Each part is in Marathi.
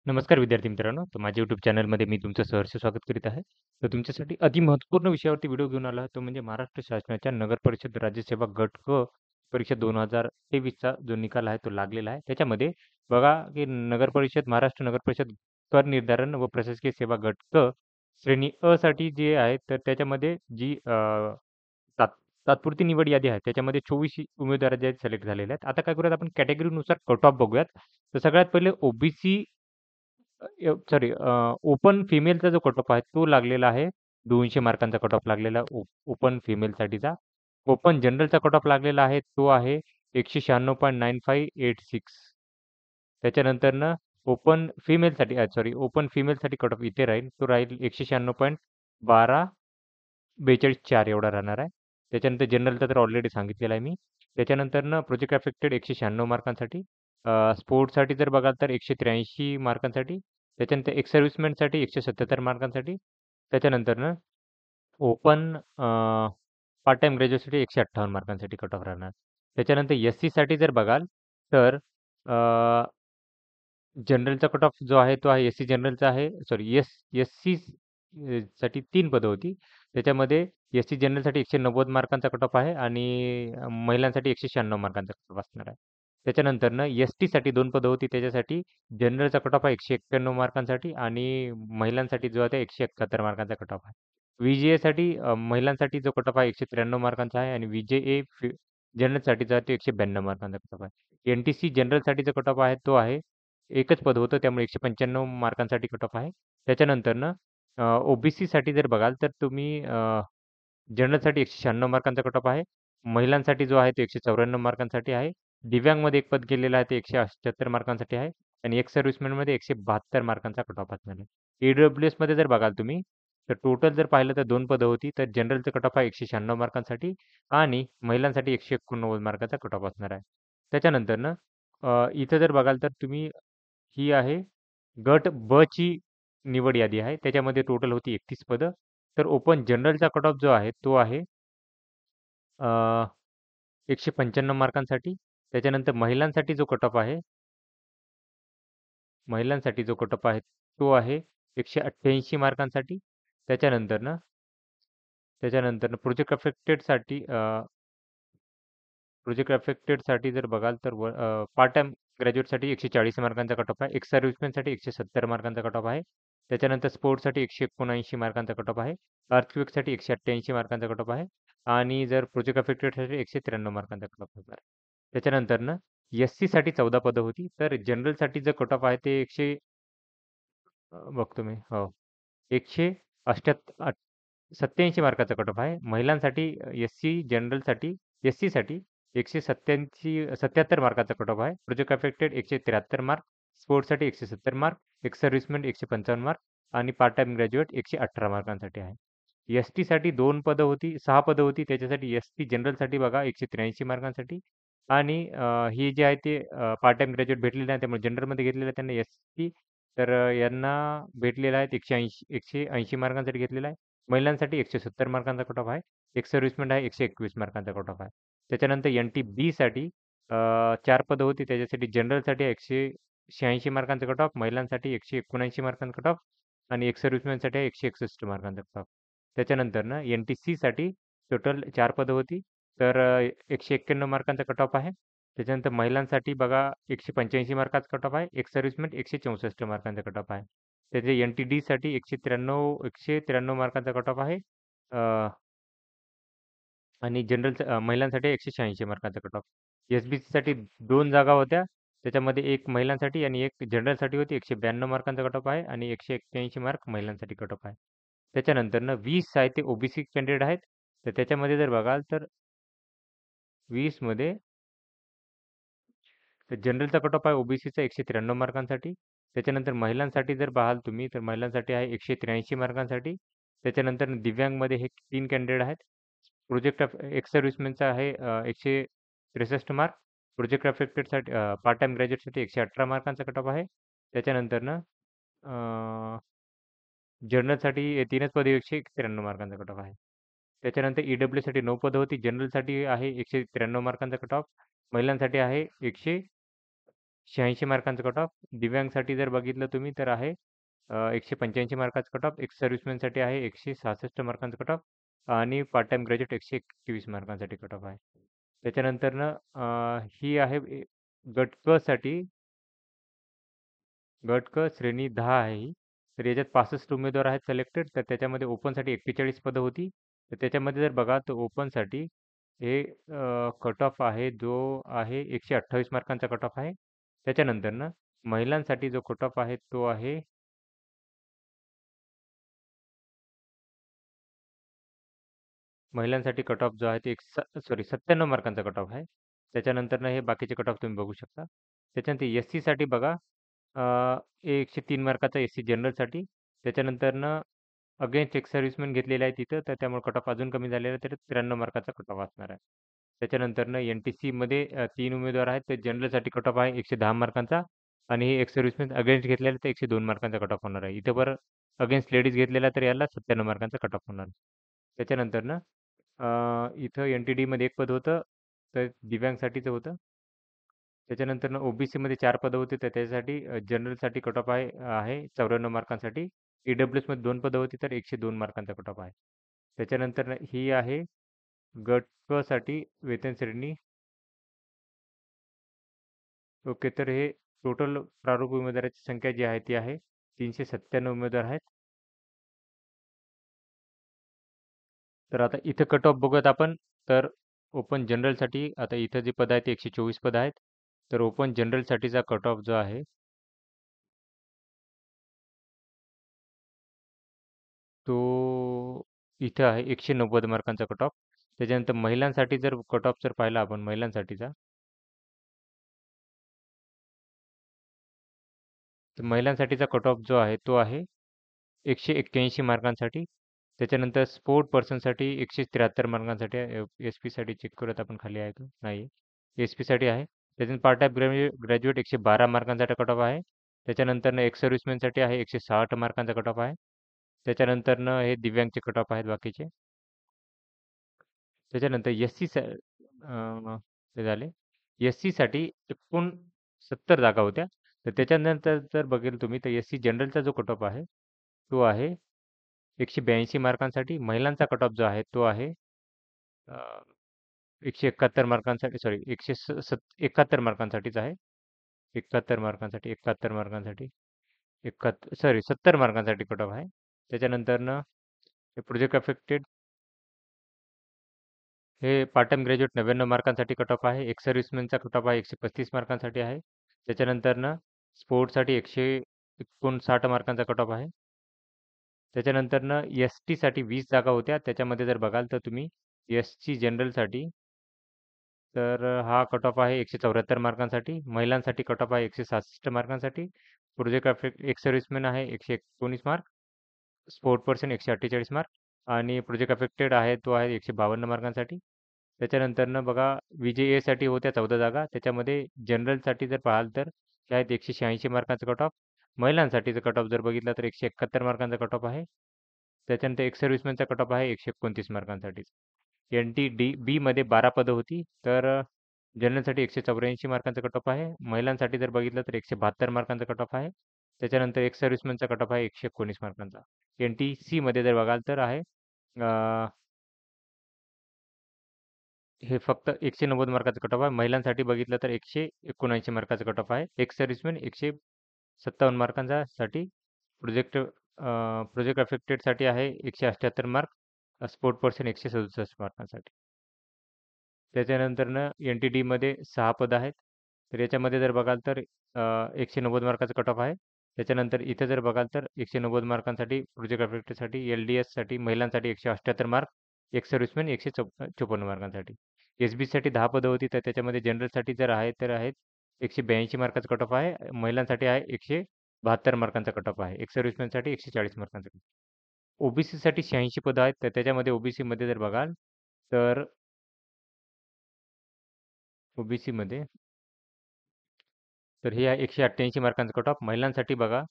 नमस्कार विद्यार्थी मित्रांनो. तर माझ्या YouTube चॅनलमध्ये मी तुमचं सहर्ष स्वागत करीत आहे. तर तुमच्यासाठी अति महत्त्वपूर्ण विषयावरती व्हिडिओ घेऊन आलो आहे. तो म्हणजे महाराष्ट्र शासनाच्या नगर परिषद राज्यसेवा गट क परीक्षा 2023चा जो निकाल आहे तो लागलेला आहे. त्याच्यामध्ये बघा की नगर परिषद महाराष्ट्र नगर परिषद कर निर्धारण व प्रशासकीय सेवा गट क श्रेणी अ साठी जे आहे तर त्याच्यामध्ये जी तात तात्पुरती निवड यादी आहे त्याच्यामध्ये 24 उमेदवार जे आहेत सिलेक्ट झालेले आहेत. आता काय करूयात आपण कॅटेगरीनुसार कट ऑफ बघूयात. तर सगळ्यात पहिले ओबीसी सॉरी ओपन फिमेलचा जो कट ऑफ आहे तो लागलेला आहे 200 मार्कांचा कट ऑफ लागलेला ओपन फिमेलसाठीचा. ओपन जनरलचा कट ऑफ लागलेला आहे तो आहे 196.9586. त्याच्यानंतरनं ओपन फिमेलसाठी कट ऑफ इथे राहील. तो राहील 196.1242 एवढा राहणार आहे. त्याच्यानंतर जनरलचा तर ऑलरेडी सांगितलेला आहे मी. त्याच्यानंतरनं प्रोजेक्ट अफेक्टेड 196 मार्कांसाठी. स्पोर्ट्ससाठी जर बघाल तर 183 मार्कांसाठी. त्याच्यानंतर एक्स सर्व्हिसमॅनसाठी 177 मार्कांसाठी. त्याच्यानंतरनं ओपन पार्ट टाईम ग्रॅज्युएटसाठी 158 मार्कांसाठी कट ऑफ राहणार. त्याच्यानंतर एस-सीसाठी जर बघाल तर जनरलचा कट ऑफ जो आहे तो आहे एस-सी जनरलचा आहे सॉरी एस-सी साठी 3 पदं होती. त्याच्यामध्ये एस-सी जनरलसाठी 190 मार्कांचा कट ऑफ आहे आणि महिलांसाठी 196 मार्कांचा कट ऑफ असणार आहे. त्याच्यानंतरनं एस-टीसाठी 2 पदं होती. त्याच्यासाठी जनरलचा कट ऑफ आहे 191 मार्कांसाठी आणि महिलांसाठी जो आहे ते 171 मार्कांचा कट ऑफ आहे. व्ही-जे-एसाठी महिलांसाठी जो कट ऑफ आहे 193 मार्कांचा आहे आणि व्ही-जे-ए जनरलसाठी जो आहे तो 192 मार्कांचा कट ऑफ आहे. एन-टी-सी जनरलसाठी जो कट ऑफ आहे तो आहे एकच पद होतं त्यामुळे 195 मार्कांसाठी कट ऑफ आहे. त्याच्यानंतरनं ओ-बी-सीसाठी जर बघाल तर तुम्ही जनरलसाठी 196 मार्कांचा कट ऑफ आहे. महिलांसाठी जो आहे तो 194 मार्कांसाठी आहे. दिव्यांगमध्ये एक पद गेलेलं आहे ते 178 मार्कांसाठी आहे आणि एक्स सर्व्हिसमॅनमध्ये 172 मार्कांचा कट ऑफ असणार आहे. ई-डब्ल्यू-एसमध्ये जर बघाल तुम्ही तर टोटल जर पाहिलं तर 2 पदं होती. तर जनरलचा कट ऑफ आहे 196 मार्कांसाठी आणि महिलांसाठी 189 मार्कांचा कट ऑफ असणार आहे. त्याच्यानंतरनं इथं जर बघाल तर तुम्ही ही आहे गट ब ची निवड यादी आहे. त्याच्यामध्ये टोटल होती 31 पदं. तर ओपन जनरलचा कट ऑफ जो आहे तो आहे 195 मार्कांसाठी. त्याच्यानंतर महिलांसाठी जो कट ऑफ आहे तो आहे 188 मार्कांसाठी. त्याच्यानंतरनं त्याच्यानंतरनं प्रोजेक्ट अफेक्टेडसाठी जर बघाल तर पार्ट टाईम ग्रॅज्युएटसाठी 140 मार्कांचा कट ऑफ आहे. एक्स सर्व्हिसमॅनसाठी 170 मार्कांचा कट ऑफ आहे. त्याच्यानंतर स्पोर्ट्ससाठी 179 मार्कांचा कट ऑफ आहे. अर्थक्वेकसाठी 188 मार्कांचा कट ऑफ आहे. आणि जर प्रोजेक्ट अफेक्टेडसाठी 193 मार्कांचा कट ऑफ असणार आहे. त्याच्यानंतरनं एस-सीसाठी 14 पदं होती. तर जनरलसाठी जो कट ऑफ आहे ते बघतो मी हो 187 मार्काचा कट ऑफ आहे. महिलांसाठी एस-सीसाठी 177 मार्काचा कट ऑफ आहे. प्रोजेक्ट अफेक्टेड 173 मार्क, स्पोर्ट्ससाठी 170 मार्क, एक्स सर्व्हिसमॅन 155 मार्क आणि पार्ट टाईम ग्रॅज्युएट 118 मार्कांसाठी आहे. एस-टीसाठी 6 पदं होती. त्याच्यासाठी एस-टी जनरलसाठी बघा 183 मार्कांसाठी आणि ही जे आहे ते पार्ट टाईम ग्रॅज्युएट भेटलेले नाही त्यामुळे जनरलमध्ये घेतलेलं आहे त्यांना एस-टी तर यांना भेटलेला आहे 180 मार्कांसाठी घेतलेला आहे. महिलांसाठी 170 मार्कांचा कट ऑफ आहे. एक्स सर्व्हिसमॅन आहे 121 मार्कांचा कट ऑफ आहे. त्याच्यानंतर एन-टी-बीसाठी 4 पदं होती. त्याच्यासाठी जनरलसाठी 186 मार्कांचा कट ऑफ, महिलांसाठी 179 मार्कांचा कट ऑफ आणि एक्स सर्व्हिसमॅनसाठी 161 मार्कांचा कट ऑफ. त्याच्यानंतरनं एन-टी-सीसाठी टोटल 4 पदं होती. तर 191 मार्कांचा कट ऑफ आहे. त्याच्यानंतर महिलांसाठी बघा 185 मार्काचा कट ऑफ आहे. एक्स सर्व्हिसमॅन 164 मार्कांचा कट ऑफ आहे. त्याचे एन-टी-डीसाठी 193 मार्कांचा कट ऑफ आहे. आणि महिलांसाठी 186 मार्कांचा कट ऑफ. एस-बी-सीसाठी 2 जागा होत्या. त्याच्यामध्ये एक महिलांसाठी आणि एक जनरलसाठी होती. 192 मार्कांचा कट ऑफ आहे आणि 181 मार्क महिलांसाठी कट ऑफ आहे. त्याच्यानंतरनं 20 आहे ते ओ-बी-सी कॅन्डिडेट आहेत. तर त्याच्यामध्ये जर बघाल तर 20 मध्ये तर जनरलचा कट ऑफ आहे ओ-बी-सीचा 193 मार्कांसाठी. त्याच्यानंतर महिलांसाठी जर पाहाल तुम्ही तर महिलांसाठी आहे 183 मार्कांसाठी. त्याच्यानंतर दिव्यांगमध्ये हे 3 कॅन्डिडेट आहेत. प्रोजेक्ट ऑफ एक्स सर्व्हिसमॅनचा आहे 163 मार्क. प्रोजेक्ट अफेक्टेडसाठी पार्ट टाईम ग्रॅज्युएटसाठी 118 मार्कांचा कट ऑफ आहे. त्याच्यानंतरनं जनरलसाठी 3च पदे 193 मार्कांचा कट ऑफ आहे. त्याच्यानंतर ई-डब्ल्यूसाठी 9 पदं होती. जनरलसाठी आहे 193 मार्कांचा कट ऑफ. महिलांसाठी आहे 86 मार्कांचा कट ऑफ. दिव्यांगसाठी जर बघितलं तुम्ही तर आहे 185 मार्काचा कट ऑफ. एक्स सर्व्हिसमॅनसाठी आहे 166 मार्कांचा कट ऑफ आणि पार्ट टाइम ग्रॅज्युएट 121 मार्कांसाठी कट ऑफ आहे. त्याच्यानंतरनं ही आहे गट क साठी. गट क श्रेणी 10 आहे ही. तर याच्यात 65 उमेदवार आहेत सिलेक्टेड. तर त्याच्यामध्ये ओपनसाठी 41 पदं होती. तर त्याच्यामध्ये जर बघा तर ओपनसाठी हे कट ऑफ आहे जो आहे 128 मार्कांचा कट ऑफ आहे. त्याच्यानंतरनं महिलांसाठी जो कट ऑफ आहे तो आहे महिलांसाठी कट ऑफ जो आहे ते 97 मार्कांचा कट ऑफ आहे. त्याच्यानंतरनं हे बाकीचे कट ऑफ तुम्ही बघू शकता. त्याच्यानंतर एस सीसाठी बघा अ, 103 मार्काचा एस सी जनरलसाठी. त्याच्यानंतरनं अगेन्स्ट एक्स सर्व्हिसमॅन घेतलेले आहे तिथं, तर त्यामुळे कट ऑफ अजून कमी झालेला आहे, तर 93 मार्काचा कट ऑफ असणार आहे. त्याच्यानंतरनं एन टी सीमध्ये 3 उमेदवार आहेत. तर जनरलसाठी कट ऑफ आहे 110 मार्कांचा आणि हे एक्स सर्व्हिसमॅन अगेन्स्ट घेतलेला तर 102 मार्कांचा कट ऑफ होणार आहे. इथं बरं अगेन्स्ट लेडीज घेतलेला तर याला 97 मार्कांचा कट ऑफ होणार आहे. त्याच्यानंतरनं इथं एन टी डीमध्ये एक पद होतं, तर दिव्यांगसाठीचं होतं. त्याच्यानंतरनं ओबीसीमध्ये 4 पदं होती, तर त्याच्यासाठी जनरलसाठी कट ऑफ आहे 94 मार्कांसाठी. ईडब्ल्यूएसमध्ये 2 पदं होती, तर 102 मार्कांचा कट ऑफ आहे. त्याच्यानंतर ही आहे गट क साठी वेतन श्रेणी. ओके, तर हे टोटल प्रारूप उमेदवाराची संख्या जी आहे ती आहे 397 उमेदवार आहेत. तर आता इथं कट ऑफ बघूयात आपण. तर ओपन जनरलसाठी आता इथं जी पदं आहेत ते 124 पदं आहेत. तर ओपन जनरलसाठीचा कट ऑफ जो आहे तो इथं आहे 190 मार्कांचा कट ऑफ. त्याच्यानंतर महिलांसाठी जर कट ऑफ जर पाहिला आपण महिलांसाठीचा, तर महिलांसाठीचा कट ऑफ जो आहे तो आहे 181 मार्कांसाठी. त्याच्यानंतर स्पोर्ट पर्सनसाठी 173 मार्कांसाठी आहे. एस पीसाठी चेक करूयात आपण खाली आहे का नाही. एस पीसाठी आहे. त्याच्यानंतर पार्ट टाइम ग्रॅज्युएट 112 मार्कांचा कट ऑफ आहे. त्याच्यानंतरनं एक्स सर्व्हिसमॅनसाठी आहे 160 मार्कांचा कट ऑफ आहे. त्याच्यानंतरनं हे दिव्यांगचे कट ऑफ आहेत बाकीचे. त्याच्यानंतर एस सी ते झाले. एस सीसाठी एकूण 70 जागा होत्या. तर त्याच्यानंतर जर बघेल तुम्ही तर एस सी जनरलचा जो कट ऑफ आहे तो आहे 182 मार्कांसाठी. महिलांचा कट ऑफ जो आहे तो आहे 171 मार्कांसाठी, सॉरी 71 मार्कांसाठीच आहे. 71 मार्कांसाठी 70 मार्कांसाठी कट ऑफ आहे. त्याच्यानंतरनं प्रोजेक्ट अफेक्टेड हे पार्ट टाइम ग्रॅज्युएट 99 मार्कांसाठी कट ऑफ आहे. एक्स सर्व्हिसमॅनचा कट ऑफ आहे 135 मार्कांसाठी आहे. त्याच्यानंतरनं स्पोर्ट्ससाठी 159 मार्कांचा कट ऑफ आहे. त्याच्यानंतरनं एस टीसाठी 20 जागा होत्या. त्याच्यामध्ये जर बघाल तर तुम्ही एस सी जनरलसाठी तर हा कट ऑफ आहे 174 मार्कांसाठी. महिलांसाठी कट ऑफ आहे 166 मार्कांसाठी. प्रोजेक्ट अफेक्ट एक्स सर्व्हिसमॅन आहे 119 मार्क. स्पोर्ट पर्सन 148 मार्क आणि प्रोजेक्ट अफेक्टेड आहे तो आहे 152 मार्कांसाठी. त्याच्यानंतरनं बघा साठी होत्या 14 जागा. त्याच्यामध्ये जनरलसाठी जर पाहाल तर त्या आहेत 186 मार्कांचा कट ऑफ. महिलांसाठीचा कट ऑफ जर बघितला तर 171 मार्कांचा कट ऑफ आहे. त्याच्यानंतर एक्स सर्व्हिसमॅनचा कट ऑफ आहे 129 मार्कांसाठी. एन टी डी बीमध्ये 12 पदं होती. तर जनरलसाठी 184 मार्कांचा कट ऑफ आहे. महिलांसाठी जर बघितलं तर 172 मार्कांचा कट ऑफ आहे. त्याच्यानंतर एक्स सर्व्हिसमॅनचा कट ऑफ आहे 119 मार्कांचा. एन टी सीमध्ये जर बघाल तर आहे हे फक्त 190 मार्काचा कट ऑफ आहे. महिलांसाठी बघितलं तर 179 मार्काचा कट ऑफ आहे. एक्स सर्व्हिसमॅन 157 मार्कांचा साठी. प्रोजेक्ट प्रोजेक्ट अफेक्टेडसाठी आहे 178 मार्क. स्पोर्ट पर्सन 167 मार्कांसाठी. त्याच्यानंतरनं एन टी डीमध्ये 6 पदं आहेत. तर याच्यामध्ये जर बघाल तर 190 मार्काचा कट ऑफ आहे. त्याच्यानंतर इथं जर बघाल तर 190 मार्कांसाठी प्रोजेक्ट अफेक्टेडसाठी एल डी एससाठी महिलांसाठी 178 मार्क. Ex serviceman 154 मार्कांसाठी. एस बी साठी 10 पदं होती. तर त्याच्यामध्ये जनरलसाठी जर आहे तर आहेत 182 मार्काचा कट ऑफ आहे. महिलांसाठी आहे 172 मार्कांचा कट ऑफ आहे. एक्स सर्व्हिसमॅनसाठी 140 मार्कांचा. ओबीसीसाठी 86 पदं आहेत. तर त्याच्यामध्ये ओबीसीमध्ये जर बघाल तर ओबीसीमध्ये तर हे आहे 188 मार्कांचा कट ऑफ. महिलांसाठी बघा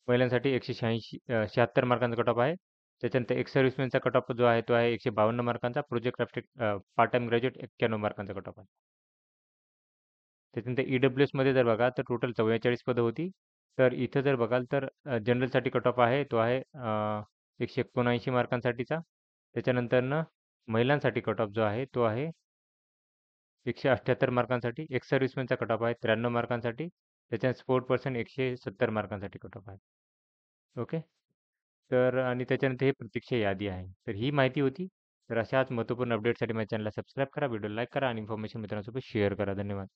महिलांसाठी 186 76 मार्कांचा कट ऑफ आहे. त्याच्यानंतर एक्स सर्व्हिसमॅनचा कट ऑफ जो आहे तो आहे 152 मार्कांचा. प्रोजेक्ट पार्ट टाइम ग्रॅज्युएट 91 मार्कांचा कट ऑफ आहे. त्याच्यानंतर ईडब्ल्यू-एसमध्ये जर बघाल तर टोटल 44 पदं होती. तर इथं जर बघाल तर जनरलसाठी कट ऑफ आहे तो आहे 179 मार्कांसाठीचा. त्याच्यानंतरनं महिलांसाठी कट ऑफ जो आहे तो आहे 178 मार्कांसाठी. एक्स सर्व्हिसमॅनचा कट ऑफ आहे 93 मार्कांसाठी. त्याच्यात स्पोर्ट पर्सन 170 मार्कांसाठी कट ऑफ आहे. ओके. तर आणि त्याच्यानंतर हे प्रत्यक्ष यादी आहे. तर ही माहिती होती. तर अशाच महत्त्वपूर्ण अपडेटसाठी माझ्या चॅनलला सबस्क्राईब करा, व्हिडिओ लाईक करा आणि इन्फॉर्मेशन मित्रांसोबत शेअर करा. धन्यवाद.